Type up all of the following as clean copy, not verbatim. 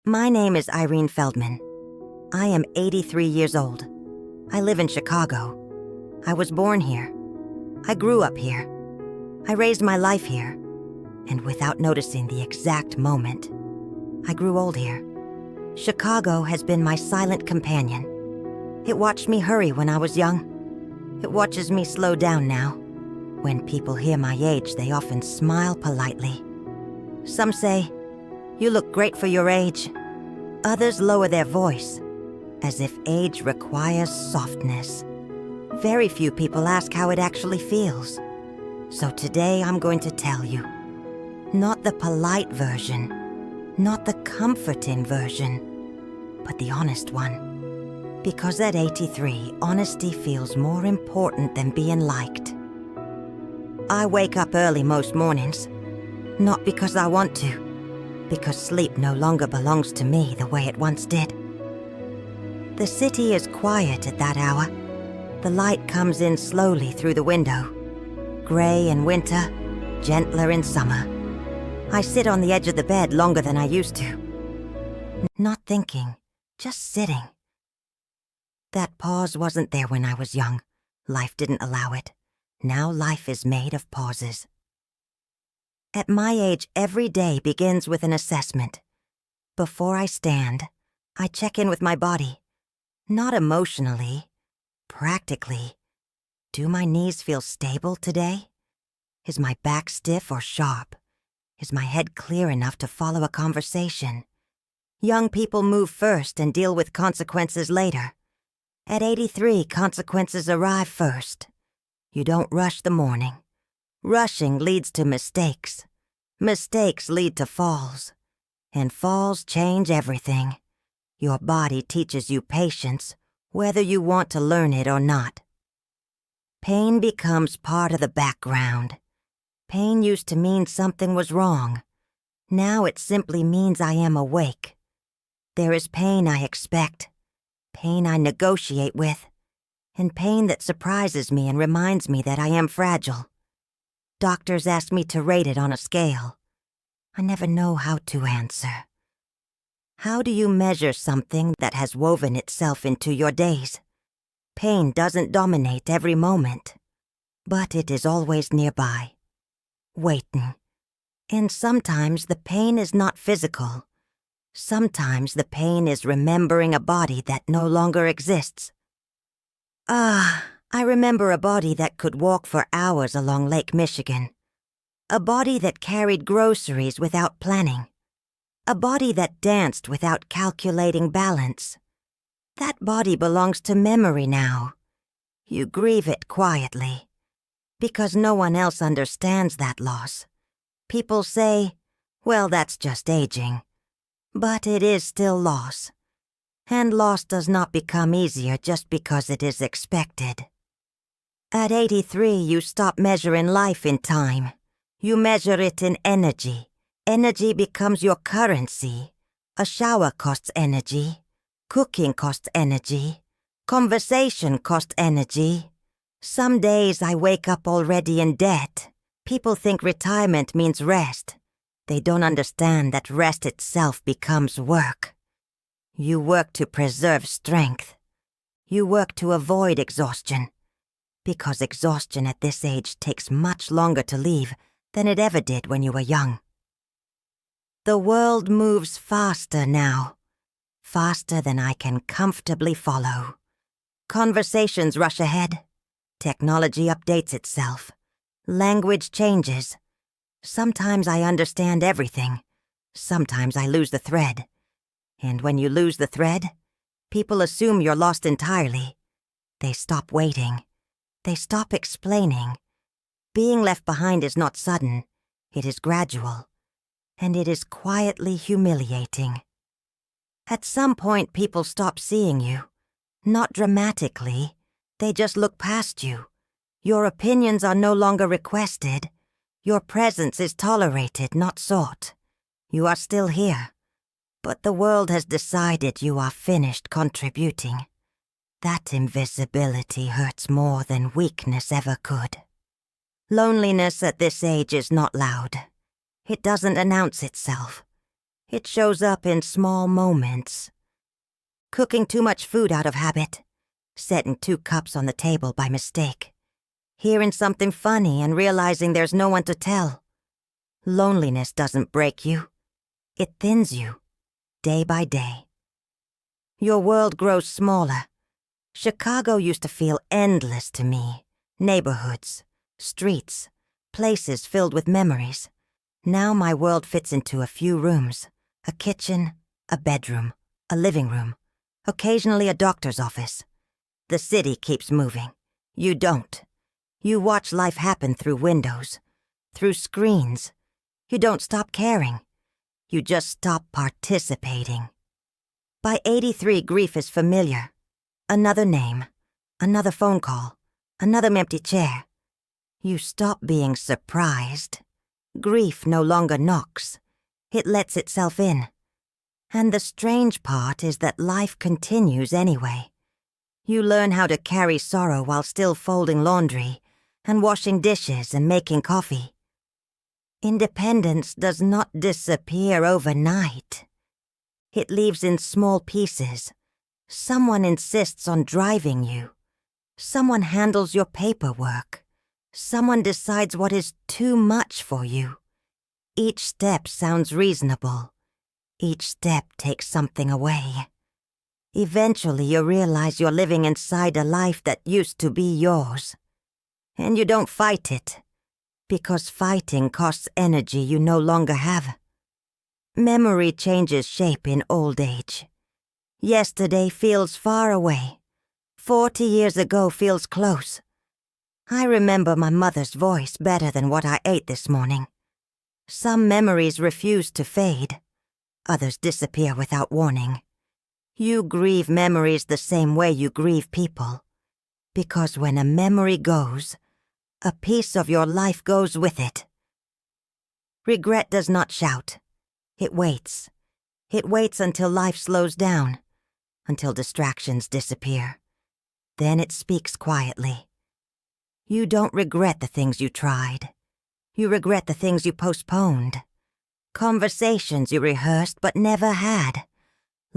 My name is Irene Feldman. I am 83 years old. I live in Chicago. I was born here. I grew up here. I raised my life here. And without noticing the exact moment, I grew old here. Chicago has been my silent companion. It watched me hurry when I was young. It watches me slow down now. When people hear my age, they often smile politely. Some say, "You look great for your age." Others lower their voice, as if age requires softness. Very few people ask how it actually feels. So today I'm going to tell you. Not the polite version, not the comforting version, but the honest one. Because at 83, honesty feels more important than being liked. I wake up early most mornings, not because I want to, because sleep no longer belongs to me the way it once did. The city is quiet at that hour. The light comes in slowly through the window. Gray in winter, gentler in summer. I sit on the edge of the bed longer than I used to. Not thinking, just sitting. That pause wasn't there when I was young. Life didn't allow it. Now life is made of pauses. At my age, every day begins with an assessment. Before I stand, I check in with my body. Not emotionally, practically. Do my knees feel stable today? Is my back stiff or sharp? Is my head clear enough to follow a conversation? Young people move first and deal with consequences later. At 83, consequences arrive first. You don't rush the morning. Rushing leads to mistakes. Mistakes lead to falls. And falls change everything. Your body teaches you patience, whether you want to learn it or not. Pain becomes part of the background. Pain used to mean something was wrong. Now it simply means I am awake. There is pain I expect, pain I negotiate with, and pain that surprises me and reminds me that I am fragile. Doctors ask me to rate it on a scale. I never know how to answer. How do you measure something that has woven itself into your days? Pain doesn't dominate every moment, but it is always nearby, waiting. And sometimes the pain is not physical. Sometimes the pain is remembering a body that no longer exists. I remember a body that could walk for hours along Lake Michigan. A body that carried groceries without planning. A body that danced without calculating balance. That body belongs to memory now. You grieve it quietly, because no one else understands that loss. People say, well, that's just aging. But it is still loss. And loss does not become easier just because it is expected. At 83, you stop measuring life in time. You measure it in energy. Energy becomes your currency. A shower costs energy. Cooking costs energy. Conversation costs energy. Some days I wake up already in debt. People think retirement means rest. They don't understand that rest itself becomes work. You work to preserve strength. You work to avoid exhaustion. Because exhaustion at this age takes much longer to leave than it ever did when you were young. The world moves faster now. Faster than I can comfortably follow. Conversations rush ahead. Technology updates itself. Language changes. Sometimes I understand everything. Sometimes I lose the thread. And when you lose the thread, people assume you're lost entirely. They stop waiting. They stop explaining. Being left behind is not sudden. It is gradual. And it is quietly humiliating. At some point, people stop seeing you. Not dramatically. They just look past you. Your opinions are no longer requested. Your presence is tolerated, not sought. You are still here. But the world has decided you are finished contributing. That invisibility hurts more than weakness ever could. Loneliness at this age is not loud. It doesn't announce itself. It shows up in small moments. Cooking too much food out of habit, setting 2 cups on the table by mistake, hearing something funny and realizing there's no one to tell. Loneliness doesn't break you. It thins you, day by day. Your world grows smaller. Chicago used to feel endless to me. Neighborhoods, streets, places filled with memories. Now my world fits into a few rooms, a kitchen, a bedroom, a living room, occasionally a doctor's office. The city keeps moving. You don't. You watch life happen through windows, through screens. You don't stop caring. You just stop participating. By 83, grief is familiar. Another name, another phone call, another empty chair. You stop being surprised. Grief no longer knocks. It lets itself in. And the strange part is that life continues anyway. You learn how to carry sorrow while still folding laundry and washing dishes and making coffee. Independence does not disappear overnight. It leaves in small pieces. Someone insists on driving you. Someone handles your paperwork. Someone decides what is too much for you. Each step sounds reasonable. Each step takes something away. Eventually you realize you're living inside a life that used to be yours. And you don't fight it, because fighting costs energy you no longer have. Memory changes shape in old age. Yesterday feels far away. 40 years ago feels close. I remember my mother's voice better than what I ate this morning. Some memories refuse to fade. Others disappear without warning. You grieve memories the same way you grieve people. Because when a memory goes, a piece of your life goes with it. Regret does not shout. It waits. It waits until life slows down, until distractions disappear. Then it speaks quietly. You don't regret the things you tried. You regret the things you postponed. Conversations you rehearsed but never had.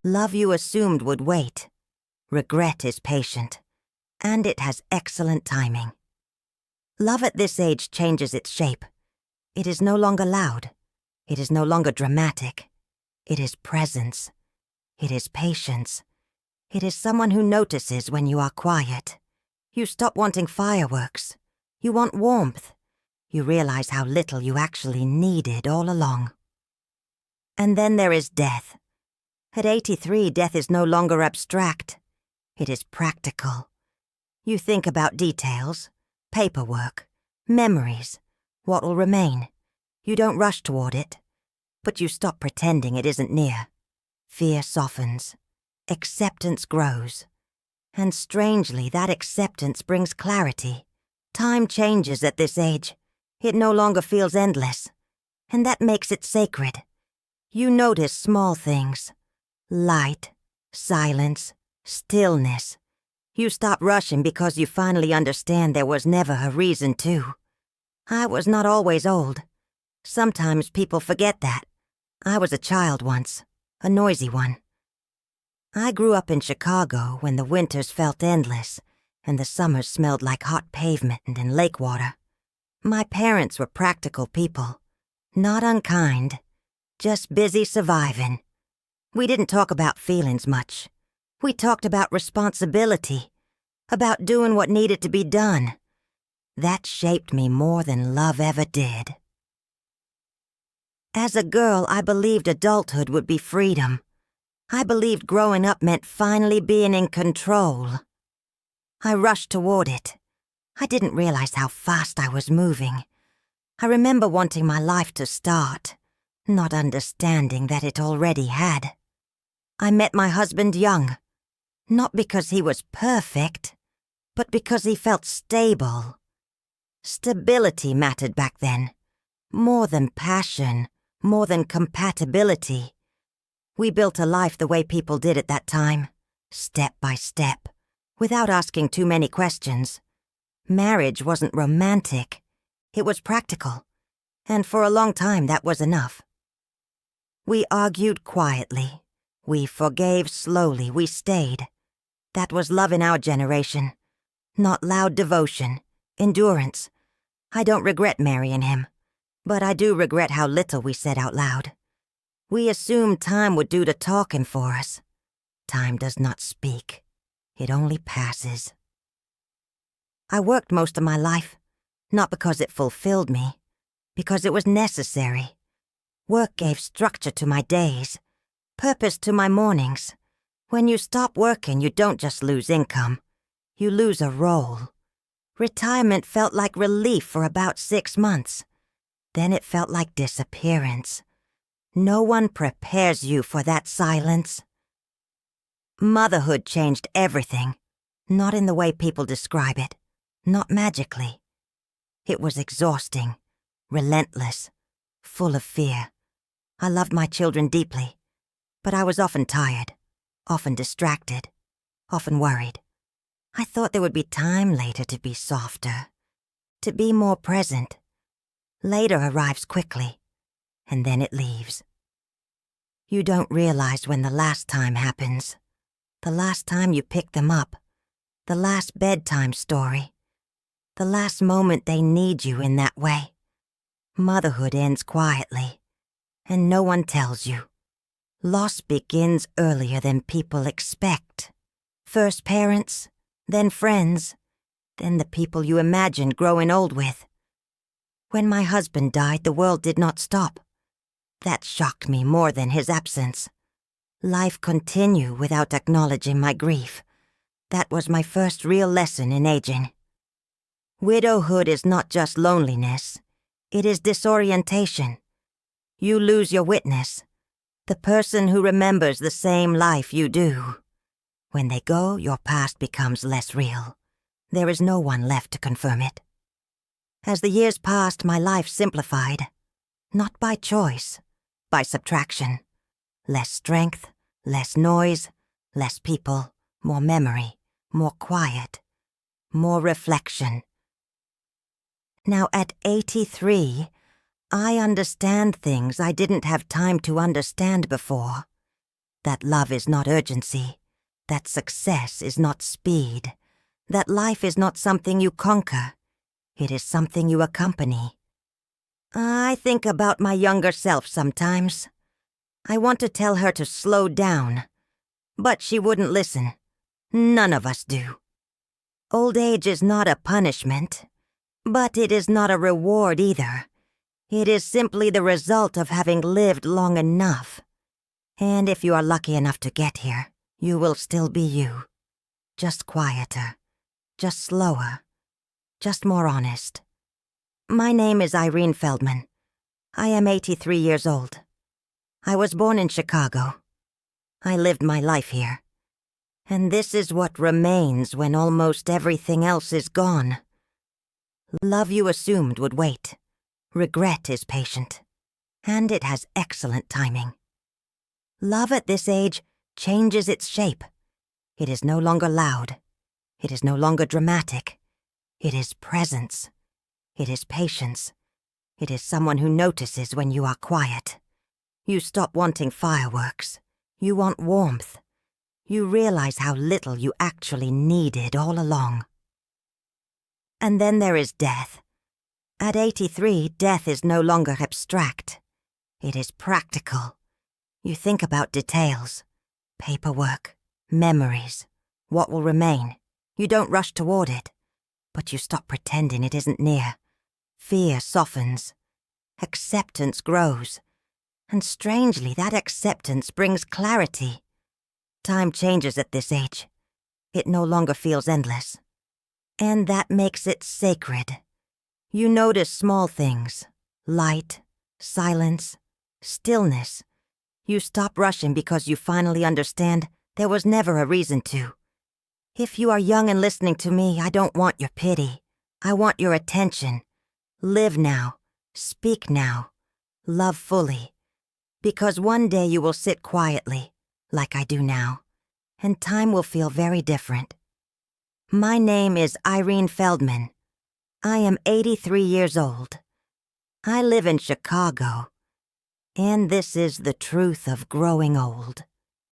Love you assumed would wait. Regret is patient, and it has excellent timing. Love at this age changes its shape. It is no longer loud. It is no longer dramatic. It is presence. It is patience. It is someone who notices when you are quiet. You stop wanting fireworks. You want warmth. You realize how little you actually needed all along. And then there is death. At 83, death is no longer abstract. It is practical. You think about details, paperwork, memories, what will remain. You don't rush toward it, but you stop pretending it isn't near. Fear softens. Acceptance grows. And strangely, that acceptance brings clarity. Time changes at this age. It no longer feels endless. And that makes it sacred. You notice small things. Light, silence, stillness. You stop rushing because you finally understand there was never a reason to. I was not always old. Sometimes people forget that. I was a child once, a noisy one. I grew up in Chicago when the winters felt endless and the summers smelled like hot pavement and lake water. My parents were practical people, not unkind, just busy surviving. We didn't talk about feelings much. We talked about responsibility, about doing what needed to be done. That shaped me more than love ever did. As a girl, I believed adulthood would be freedom. I believed growing up meant finally being in control. I rushed toward it. I didn't realize how fast I was moving. I remember wanting my life to start, not understanding that it already had. I met my husband young, not because he was perfect, but because he felt stable. Stability mattered back then, more than passion, more than compatibility. We built a life the way people did at that time, step by step, without asking too many questions. Marriage wasn't romantic, it was practical, and for a long time that was enough. We argued quietly. We forgave slowly. We stayed. That was love in our generation. Not loud devotion. Endurance. I don't regret marrying him. But I do regret how little we said out loud. We assumed time would do the talking for us. Time does not speak. It only passes. I worked most of my life, not because it fulfilled me, because it was necessary. Work gave structure to my days, purpose to my mornings. When you stop working, you don't just lose income. You lose a role. Retirement felt like relief for about 6 months. Then it felt like disappearance. No one prepares you for that silence. Motherhood changed everything, not in the way people describe it, not magically. It was exhausting, relentless, full of fear. I loved my children deeply, but I was often tired, often distracted, often worried. I thought there would be time later to be softer, to be more present. Later arrives quickly, and then it leaves. You don't realize when the last time happens, the last time you pick them up, the last bedtime story, the last moment they need you in that way. Motherhood ends quietly, and no one tells you. Loss begins earlier than people expect. First parents, then friends, then the people you imagined growing old with. When my husband died, the world did not stop. That shocked me more than his absence. Life continued without acknowledging my grief. That was my first real lesson in aging. Widowhood is not just loneliness. It is disorientation. You lose your witness, the person who remembers the same life you do. When they go, your past becomes less real. There is no one left to confirm it. As the years passed, my life simplified. Not by choice, by subtraction. Less strength, less noise, less people, more memory, more quiet, more reflection. Now at 83, I understand things I didn't have time to understand before. That love is not urgency, that success is not speed, that life is not something you conquer, it is something you accompany. I think about my younger self sometimes. I want to tell her to slow down, but she wouldn't listen. None of us do. Old age is not a punishment, but it is not a reward either. It is simply the result of having lived long enough. And if you are lucky enough to get here, you will still be you. Just quieter, just slower, just more honest. My name is Irene Feldman. I am 83 years old. I was born in Chicago. I lived my life here. And this is what remains when almost everything else is gone. Love you assumed would wait. Regret is patient. And it has excellent timing. Love at this age changes its shape. It is no longer loud. It is no longer dramatic. It is presence. It is patience. It is someone who notices when you are quiet. You stop wanting fireworks. You want warmth. You realize how little you actually needed all along. And then there is death. At 83, death is no longer abstract. It is practical. You think about details, paperwork, memories, what will remain. You don't rush toward it, but you stop pretending it isn't near. Fear softens. Acceptance grows. And strangely, that acceptance brings clarity. Time changes at this age. It no longer feels endless. And that makes it sacred. You notice small things. Light, silence, stillness. You stop rushing because you finally understand there was never a reason to. If you are young and listening to me, I don't want your pity. I want your attention. Live now. Speak now. Love fully. Because one day you will sit quietly, like I do now, and time will feel very different. My name is Irene Feldman. I am 83 years old. I live in Chicago. And this is the truth of growing old.